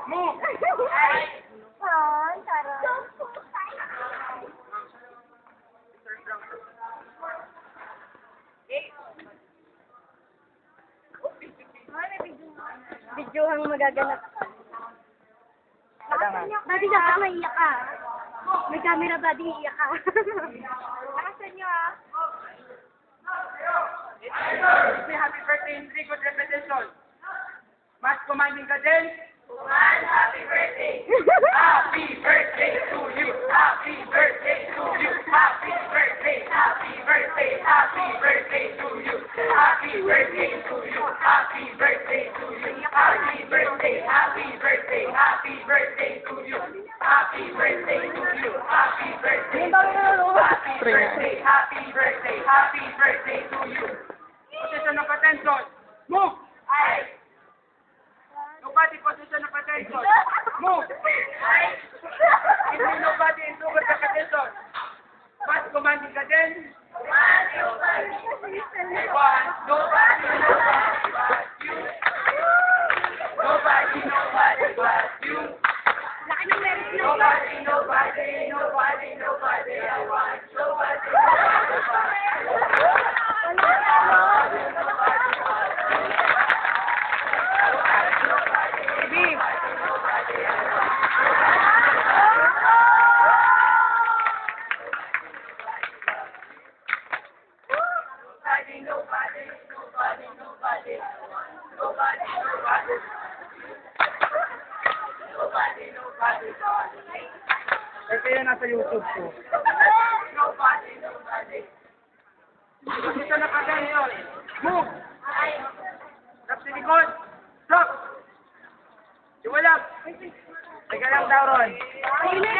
Move! Ay, sarap. Videohang magaganap. Dati dapat maiyak ka. May camera ba? Di iyak ka. Nakasan nyo ah. Say happy birthday in 3 good repetition. Mas commanding ka din? Happy birthday! Happy birthday to you! Happy birthday to you! Happy birthday! Happy birthday! Happy birthday to you! Happy birthday to you! Happy birthday to you! Happy birthday! Happy birthday! Happy birthday to you! Happy birthday to you! Happy birthday! Happy birthday! Happy birthday! Happy birthday to you! Position of attention. Move! Nobody position of attention. Move! Give me nobody in super repetition. Mas commanding ka din? Nobody but you. Nobody but you. Laki ng meron na. Nobody, I want. Nobody. Ito yan nasa YouTube ko. Nobody. Ito na pa yun. Move! Stop sa likod. Stop! Iwalag! Teka lang daw, Ron. Ayun na